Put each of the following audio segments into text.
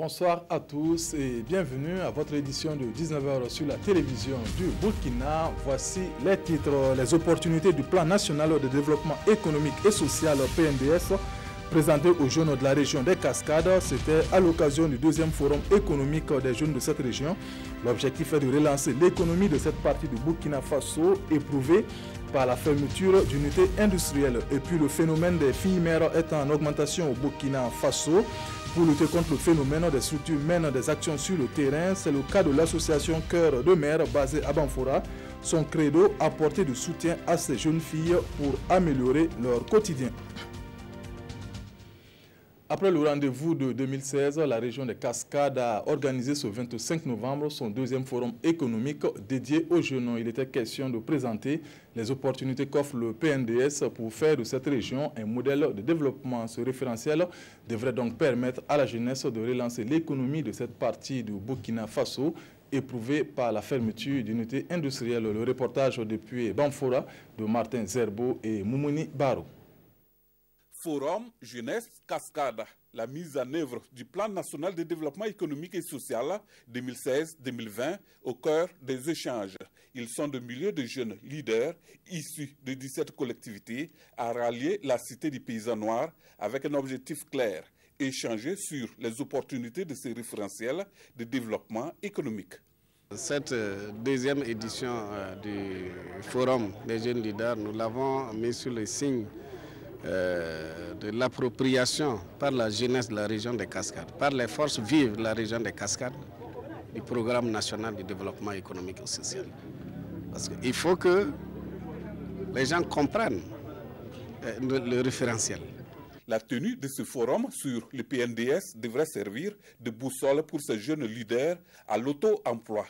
Bonsoir à tous et bienvenue à votre édition de 19h sur la télévision du Burkina. Voici les titres, les opportunités du plan national de développement économique et social PNDS présenté aux jeunes de la région des Cascades. C'était à l'occasion du deuxième forum économique des jeunes de cette région. L'objectif est de relancer l'économie de cette partie du Burkina Faso éprouvée par la fermeture d'unités industrielles. Et puis le phénomène des filles mères est en augmentation au Burkina Faso. Pour lutter contre le phénomène, des structures mènent des actions sur le terrain. C'est le cas de l'association Cœur de Mère basée à Banfora. Son credo, apporter du soutien à ces jeunes filles pour améliorer leur quotidien. Après le rendez-vous de 2016, la région des Cascades a organisé ce 25 novembre son deuxième forum économique dédié aux jeunes. Il était question de présenter les opportunités qu'offre le PNDS pour faire de cette région un modèle de développement. Ce référentiel devrait donc permettre à la jeunesse de relancer l'économie de cette partie du Burkina Faso éprouvée par la fermeture d'unités industrielles. Le reportage depuis Banfora de Martin Zerbo et Moumouni Barou. Forum Jeunesse Cascade, la mise en œuvre du plan national de développement économique et social 2016-2020 au cœur des échanges. Ils sont de milliers de jeunes leaders issus de 17 collectivités à rallier la cité des paysans noirs avec un objectif clair, échanger sur les opportunités de ces référentiels de développement économique. Cette deuxième édition du Forum des jeunes leaders, nous l'avons mis sur le signe de l'appropriation par la jeunesse de la région des Cascades, par les forces vives de la région des Cascades, du programme national de développement économique et social. Parce qu'il faut que les gens comprennent le référentiel. La tenue de ce forum sur le PNDS devrait servir de boussole pour ces jeunes leaders à l'auto-emploi.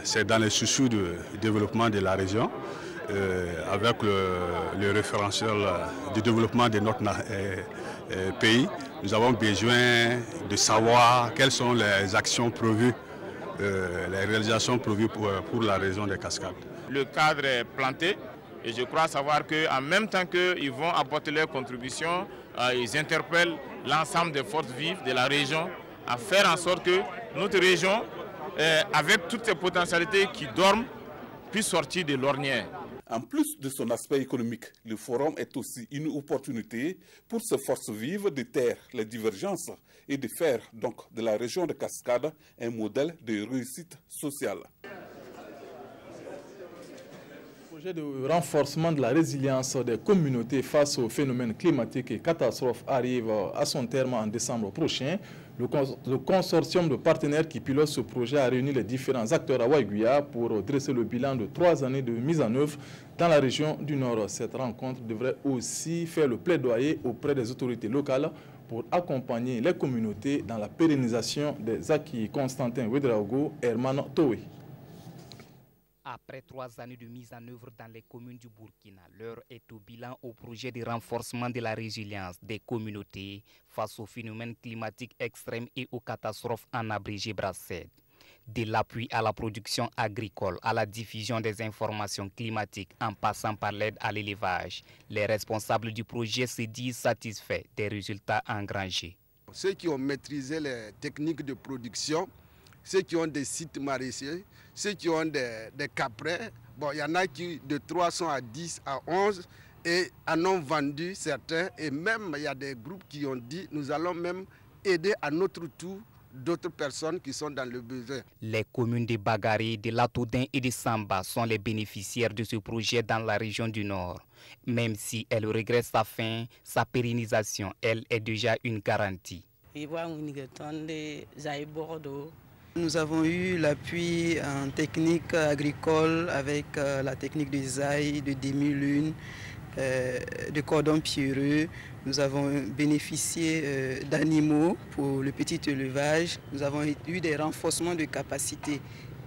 C'est dans les soucis du développement de la région, avec le référentiel du développement de notre pays. Nous avons besoin de savoir quelles sont les actions prévues, les réalisations prévues pour la région des Cascades. Le cadre est planté et je crois savoir qu'en même temps qu'ils vont apporter leur contribution, ils interpellent l'ensemble des forces vives de la région à faire en sorte que notre région, avec toutes ces potentialités qui dorment, puisse sortir de l'ornière. En plus de son aspect économique, le forum est aussi une opportunité pour ces forces vives de taire les divergences et de faire donc de la région de Cascades un modèle de réussite sociale. Le projet de renforcement de la résilience des communautés face aux phénomènes climatiques et catastrophes arrive à son terme en décembre prochain. Le consortium de partenaires qui pilote ce projet a réuni les différents acteurs à Waiguya pour dresser le bilan de 3 années de mise en œuvre dans la région du Nord. Cette rencontre devrait aussi faire le plaidoyer auprès des autorités locales pour accompagner les communautés dans la pérennisation des acquis. Constantin Ouedraogo, Herman Towe. Après 3 années de mise en œuvre dans les communes du Burkina, l'heure est au bilan au projet de renforcement de la résilience des communautés face aux phénomènes climatiques extrêmes et aux catastrophes en abrégé BRACED. De l'appui à la production agricole, à la diffusion des informations climatiques en passant par l'aide à l'élevage, les responsables du projet se disent satisfaits des résultats engrangés. Ceux qui ont maîtrisé les techniques de production, ceux qui ont des sites maraîchers, ceux qui ont des caprins, il y en a qui de 300 à 10 à 11 et en ont vendu certains. Et même il y a des groupes qui ont dit nous allons même aider à notre tour d'autres personnes qui sont dans le besoin. Les communes de Bagari, de Latoudin et de Samba sont les bénéficiaires de ce projet dans la région du Nord. Même si elle regrette sa fin, sa pérennisation, elle est déjà une garantie. Nous avons eu l'appui en technique agricole avec la technique de zaï, de demi-lune, de cordon pierreux. Nous avons bénéficié d'animaux pour le petit élevage. Nous avons eu des renforcements de capacité.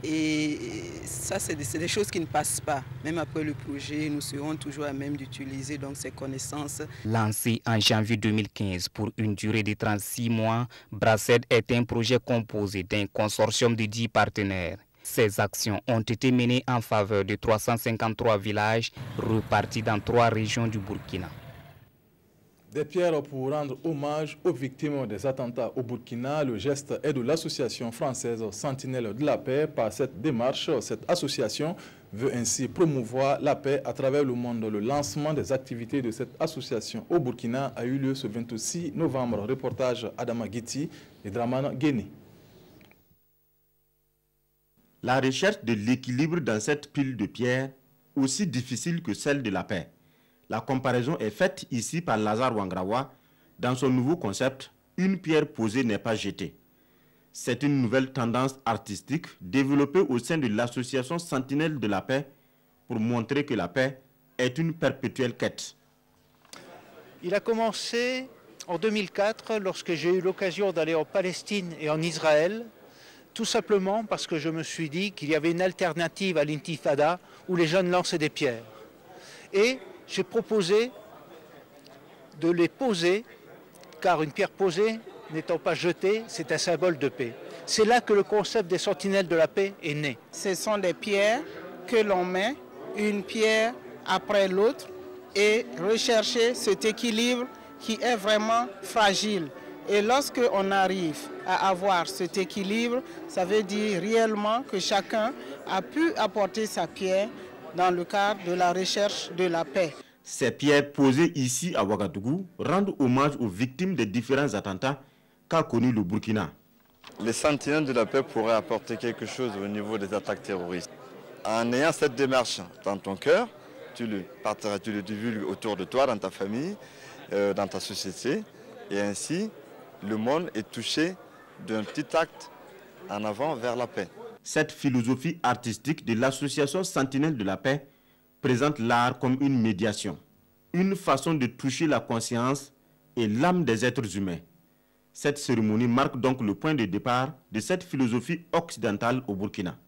Et ça, c'est des choses qui ne passent pas. Même après le projet, nous serons toujours à même d'utiliser donc ces connaissances. Lancé en janvier 2015 pour une durée de 36 mois, BRACED est un projet composé d'un consortium de 10 partenaires. Ces actions ont été menées en faveur de 353 villages repartis dans 3 régions du Burkina. Des pierres pour rendre hommage aux victimes des attentats au Burkina. Le geste est de l'association française Sentinelle de la paix. Par cette démarche, cette association veut ainsi promouvoir la paix à travers le monde. Le lancement des activités de cette association au Burkina a eu lieu ce 26 novembre. Reportage Adama Guiti et Dramana Guéni. La recherche de l'équilibre dans cette pile de pierres, aussi difficile que celle de la paix. La comparaison est faite ici par Lazare Wangrawa. Dans son nouveau concept, une pierre posée n'est pas jetée. C'est une nouvelle tendance artistique développée au sein de l'association Sentinelle de la paix pour montrer que la paix est une perpétuelle quête. Il a commencé en 2004 lorsque j'ai eu l'occasion d'aller en Palestine et en Israël, tout simplement parce que je me suis dit qu'il y avait une alternative à l'intifada où les jeunes lançaient des pierres. Et j'ai proposé de les poser, car une pierre posée, n'étant pas jetée, c'est un symbole de paix. C'est là que le concept des sentinelles de la paix est né. Ce sont des pierres que l'on met, une pierre après l'autre, et rechercher cet équilibre qui est vraiment fragile. Et lorsque on arrive à avoir cet équilibre, ça veut dire réellement que chacun a pu apporter sa pierre dans le cadre de la recherche de la paix. Ces pierres posées ici à Ouagadougou rendent hommage aux victimes des différents attentats qu'a connu le Burkina. Les sentinelles de la paix pourraient apporter quelque chose au niveau des attaques terroristes. En ayant cette démarche dans ton cœur, tu le divulgues autour de toi, dans ta famille, dans ta société, et ainsi le monde est touché d'un petit acte en avant vers la paix. Cette philosophie artistique de l'association Sentinelle de la paix présente l'art comme une médiation, une façon de toucher la conscience et l'âme des êtres humains. Cette cérémonie marque donc le point de départ de cette philosophie occidentale au Burkina.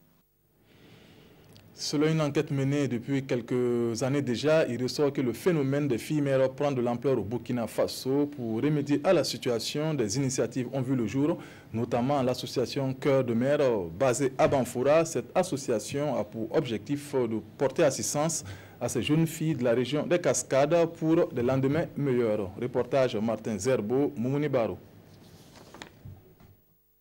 Selon une enquête menée depuis quelques années déjà, il ressort que le phénomène des filles mères prend de l'ampleur au Burkina Faso. Pour remédier à la situation, des initiatives ont vu le jour, notamment l'association Cœur de Mère basée à Banfoura. Cette association a pour objectif de porter assistance à ces jeunes filles de la région des Cascades pour des lendemains meilleurs. Reportage Martin Zerbo, Moumouni Baro.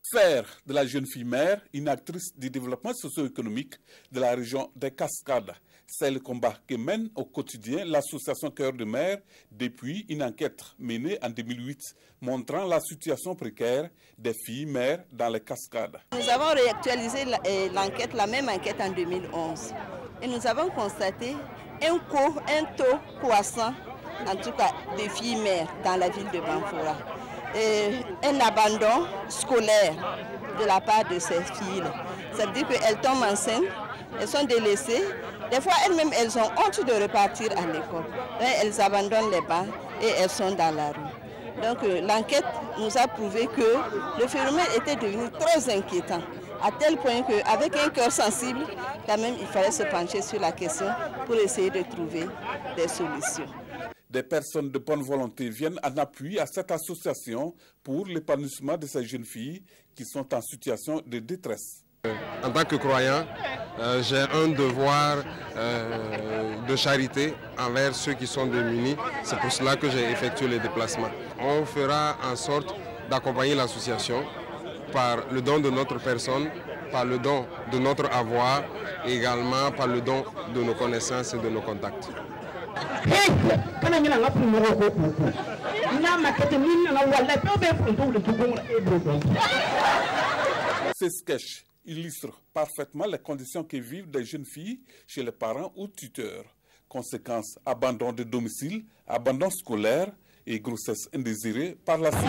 Faire de la jeune fille mère une actrice du développement socio-économique de la région des Cascades. C'est le combat que mène au quotidien l'association Cœur de Mère depuis une enquête menée en 2008 montrant la situation précaire des filles mères dans les Cascades. Nous avons réactualisé l'enquête, la même enquête en 2011 et nous avons constaté un taux croissant, en tout cas des filles mères dans la ville de Banfoura. Un abandon scolaire de la part de ces filles. Ça veut dire qu'elles tombent enceintes, elles sont délaissées. Des fois, elles-mêmes, elles ont honte de repartir à l'école. Elles abandonnent les bancs et elles sont dans la rue. Donc l'enquête nous a prouvé que le phénomène était devenu très inquiétant, à tel point qu'avec un cœur sensible, quand même, il fallait se pencher sur la question pour essayer de trouver des solutions. Des personnes de bonne volonté viennent en appui à cette association pour l'épanouissement de ces jeunes filles qui sont en situation de détresse. En tant que croyant, j'ai un devoir de charité envers ceux qui sont démunis. C'est pour cela que j'ai effectué les déplacements. On fera en sorte d'accompagner l'association par le don de notre personne, par le don de notre avoir, et également par le don de nos connaissances et de nos contacts. Ces sketchs illustrent parfaitement les conditions que vivent des jeunes filles chez les parents ou tuteurs. Conséquences, abandon de domicile, abandon scolaire et grossesse indésirée par la suite.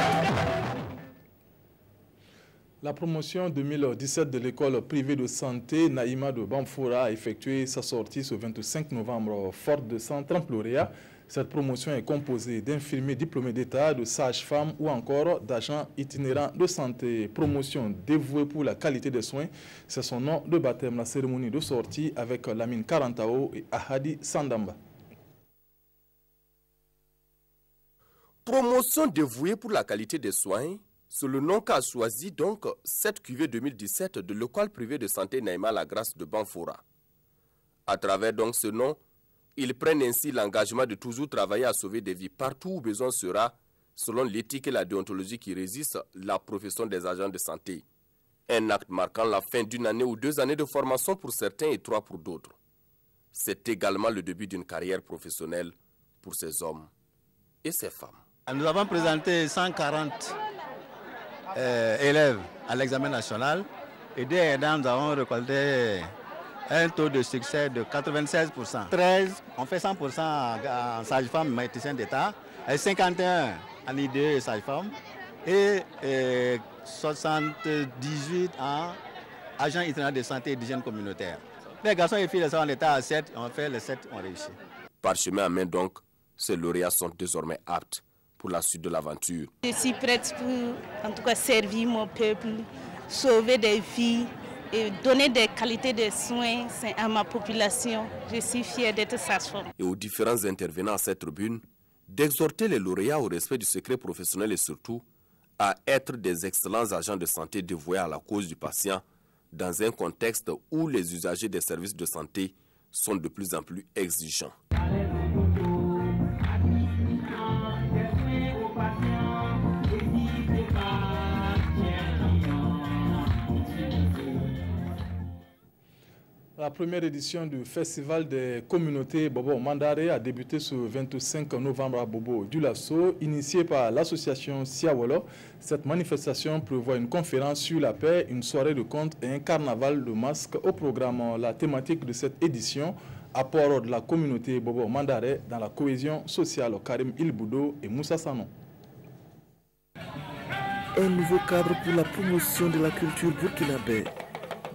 La promotion 2017 de l'école privée de santé Naïma de Banfoura a effectué sa sortie ce 25 novembre, forte de 130 lauréats. Cette promotion est composée d'infirmiers diplômés d'État, de sages-femmes ou encore d'agents itinérants de santé. Promotion dévouée pour la qualité des soins, c'est son nom de baptême. La cérémonie de sortie avec Lamine Karantao et Ahadi Sandamba. Promotion dévouée pour la qualité des soins. C'est le nom qu'a choisi donc cette cuvée 2017 de l'école privée de santé Naïma La Grâce de Banfoura. À travers donc ce nom, Ils prennent ainsi l'engagement de toujours travailler à sauver des vies partout où besoin sera, selon l'éthique et la déontologie qui régissent la profession des agents de santé. Un acte marquant la fin d'une année ou 2 années de formation pour certains et 3 pour d'autres. C'est également le début d'une carrière professionnelle pour ces hommes et ces femmes. Nous avons présenté 140 élèves à l'examen national et dès nous avons récolté un taux de succès de 96%. 13, on fait 100% en sage-femme, médecin d'État, et 51 en IDE et sage-femme, et 78 en agent itinéraire de santé et d'hygiène communautaire. Les garçons et filles sont en état à 7, on fait les 7, on réussit. Parchemin à main donc, ces lauréats sont désormais aptes pour la suite de l'aventure. Je suis prête pour, en tout cas, servir mon peuple, sauver des vies et donner des qualités de soins à ma population. Je suis fière d'être sage-femme. Et aux différents intervenants à cette tribune, d'exhorter les lauréats au respect du secret professionnel et surtout à être des excellents agents de santé dévoués à la cause du patient dans un contexte où les usagers des services de santé sont de plus en plus exigeants. La première édition du Festival des communautés Bobo Mandare a débuté ce 25 novembre à Bobo du Lasso, initié par l'association Siawolo. Cette manifestation prévoit une conférence sur la paix, une soirée de contes et un carnaval de masques au programme. La thématique de cette édition, apport de la communauté Bobo Mandare dans la cohésion sociale. Karim Ilboudo et Moussa Sanon. Un nouveau cadre pour la promotion de la culture burkinabé.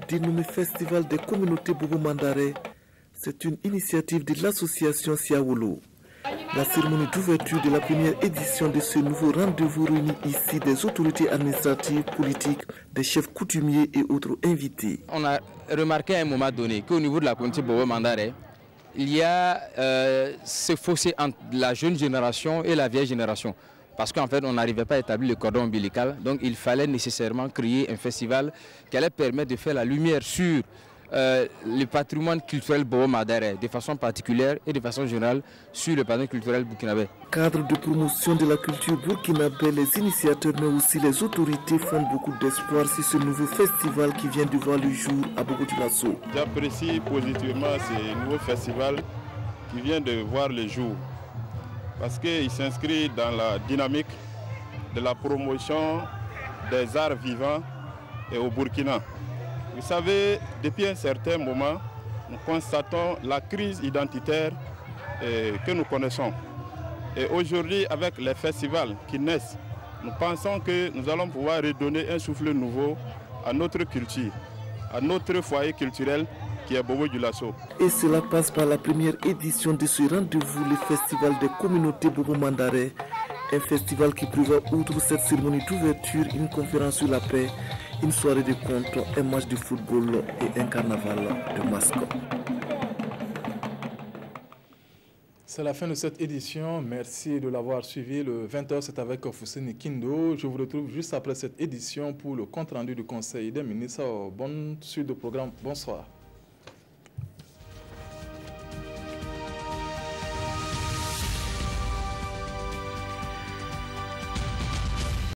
Dénommé Festival des communautés Bobo Mandare, c'est une initiative de l'association Siawolo. La cérémonie d'ouverture de la première édition de ce nouveau rendez-vous réunit ici des autorités administratives, politiques, des chefs coutumiers et autres invités. On a remarqué à un moment donné qu'au niveau de la communauté Bobo Mandare, il y a ce fossé entre la jeune génération et la vieille génération. Parce qu'en fait, on n'arrivait pas à établir le cordon ombilical. Donc, il fallait nécessairement créer un festival qui allait permettre de faire la lumière sur le patrimoine culturel Bobo Mandare, de façon particulière et de façon générale sur le patrimoine culturel burkinabé. Cadre de promotion de la culture burkinabé, les initiateurs mais aussi les autorités font beaucoup d'espoir sur ce nouveau festival qui vient de voir le jour à Bobo du Lasso. J'apprécie positivement ce nouveau festival qui vient de voir le jour, parce qu'il s'inscrit dans la dynamique de la promotion des arts vivants et au Burkina. Vous savez, depuis un certain moment, nous constatons la crise identitaire que nous connaissons. Et aujourd'hui, avec les festivals qui naissent, nous pensons que nous allons pouvoir redonner un souffle nouveau à notre culture, à notre foyer culturel qui est Bobo du Lasso. Et cela passe par la première édition de ce rendez-vous, le Festival des communautés Bobo Mandare. Un festival qui prévoit, outre cette cérémonie d'ouverture, une conférence sur la paix, une soirée de contes, un match de football et un carnaval de masques. C'est la fin de cette édition. Merci de l'avoir suivi. Le 20h, c'est avec Fousseni Kindo. Je vous retrouve juste après cette édition pour le compte-rendu du Conseil des ministres. Bonne suite de programme. Bonsoir.